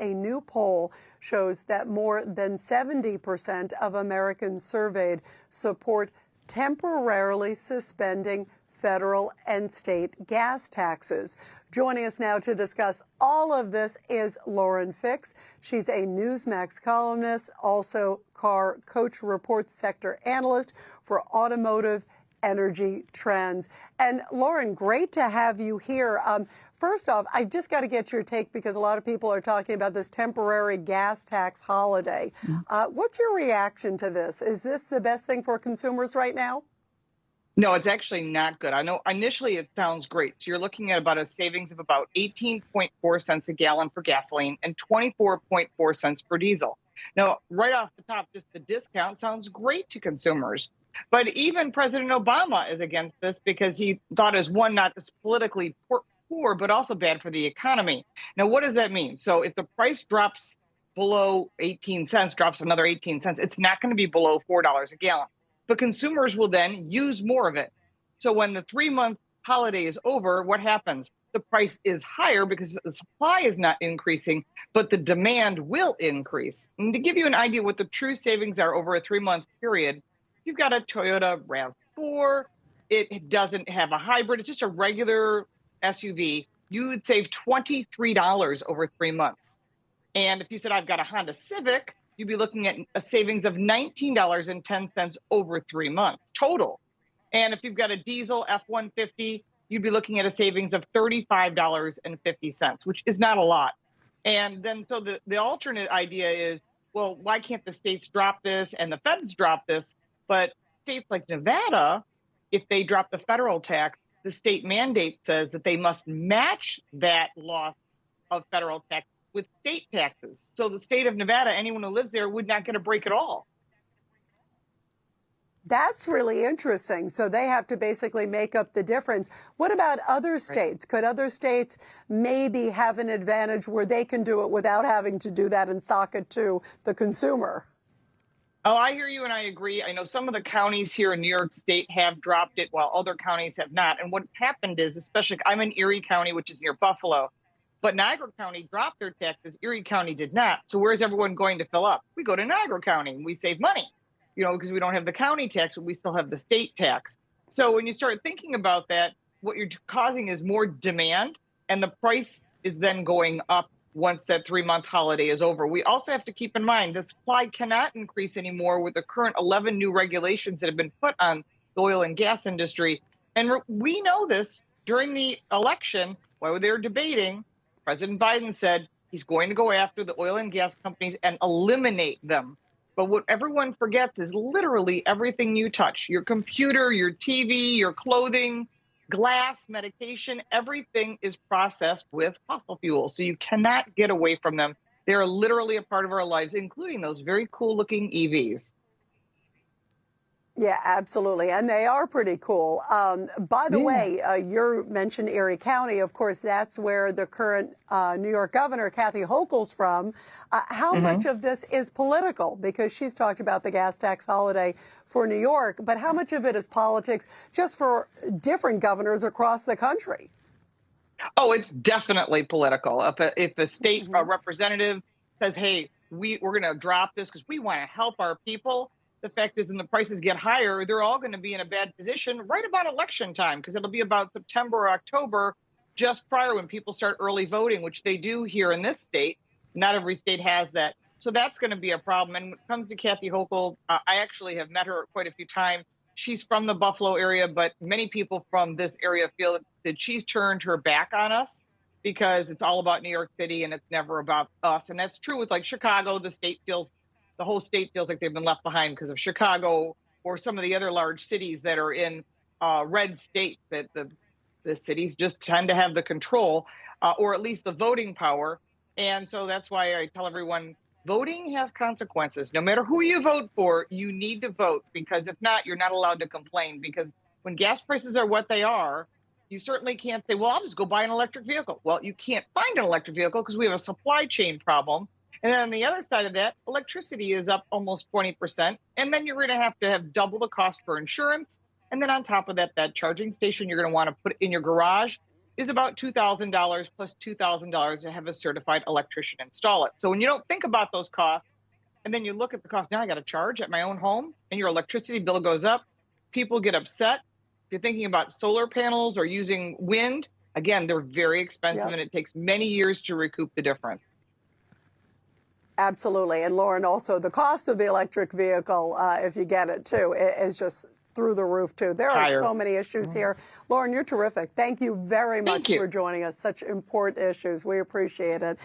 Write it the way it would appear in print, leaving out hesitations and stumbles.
a new poll shows that more than 70% of Americans surveyed support temporarily suspending federal and state gas taxes. Joining us now to discuss all of this is Lauren Fix. She's a Newsmax columnist, also Car Coach Reports sector analyst for automotive energy trends. And Lauren, great to have you here. First off, I just got to get your take because a lot of people are talking about this temporary gas tax holiday. What's your reaction to this? Is this the best thing for consumers right now? No, it's actually not good. I know initially it sounds great. So you're looking at about a savings of about 18.4 cents a gallon for gasoline and 24.4 cents for diesel. Now, right off the top, just the discount sounds great to consumers. But even President Obama is against this because he thought as one, not as politically poor, but also bad for the economy. Now, what does that mean? So if the price drops below 18 cents, drops another 18 cents, it's not going to be below $4 a gallon. But consumers will then use more of it. So when the 3-month holiday is over, what happens? The price is higher because the supply is not increasing, but the demand will increase. And to give you an idea what the true savings are over a 3-month period, you've got a Toyota RAV4. It doesn't have a hybrid. It's just a regular SUV. You would save $23 over 3 months. And if you said, I've got a Honda Civic, you'd be looking at a savings of $19.10 over 3 months total. And if you've got a diesel F-150, you'd be looking at a savings of $35.50, which is not a lot. And then so the alternate idea is, well, why can't the states drop this and the feds drop this? But states like Nevada, if they drop the federal tax, the state mandate says that they must match that loss of federal tax with state taxes. So the state of Nevada, anyone who lives there would not get a break at all. That's really interesting. So they have to basically make up the difference. What about other states? Could other states maybe have an advantage where they can do it without having to do that and sock it to the consumer? Oh, I hear you and I agree. I know some of the counties here in New York State have dropped it while other counties have not. And what happened is, especially I'm in Erie County, which is near Buffalo, but Niagara County dropped their taxes. Erie County did not. So where's everyone going to fill up? We go to Niagara County and we save money, because we don't have the county tax, but we still have the state tax. So when you start thinking about that, what you're causing is more demand and the price is then going up once that 3-month holiday is over. We also have to keep in mind the supply cannot increase anymore with the current 11 new regulations that have been put on the oil and gas industry. And we know this during the election while they were debating. President Biden said he's going to go after the oil and gas companies and eliminate them. But what everyone forgets is literally everything you touch, your computer, your TV, your clothing, glass, medication, everything is processed with fossil fuels. So you cannot get away from them. They're literally a part of our lives, including those very cool looking EVs. Yeah, absolutely. And they are pretty cool. By the way, you mentioned Erie County. Of course, that's where the current New York governor, Kathy Hochul's from. How much of this is political? Because she's talked about the gas tax holiday for New York, but how much of it is politics just for different governors across the country? Oh, it's definitely political. If a state representative says, hey, we're going to drop this because we want to help our people, the fact is, when the prices get higher, they're all going to be in a bad position right about election time, because it'll be about September or October, just prior when people start early voting, which they do here in this state. Not every state has that. So that's going to be a problem. And when it comes to Kathy Hochul, I actually have met her quite a few times. She's from the Buffalo area, but many people from this area feel that she's turned her back on us because it's all about New York City and it's never about us. And that's true with like Chicago. The whole state feels like they've been left behind because of Chicago or some of the other large cities that are in red states, that the cities just tend to have the control or at least the voting power. And so that's why I tell everyone voting has consequences. No matter who you vote for, you need to vote, because if not, you're not allowed to complain. Because when gas prices are what they are, you certainly can't say, well, I'll just go buy an electric vehicle. Well, you can't find an electric vehicle because we have a supply chain problem. And then on the other side of that, electricity is up almost 20%. And then you're going to have double the cost for insurance. And then on top of that, that charging station you're going to want to put in your garage, is about $2,000 plus $2,000 to have a certified electrician install it. So when you don't think about those costs, and then you look at the cost, now I got to charge at my own home, and your electricity bill goes up, people get upset. If you're thinking about solar panels or using wind, again, they're very expensive, Yep. and it takes many years to recoup the difference. Absolutely. And Lauren, also the cost of the electric vehicle, if you get it too, is just through the roof too. There are Higher. so many issues here. Lauren, you're terrific. Thank you very much Thank you. for joining us. Such important issues. We appreciate it.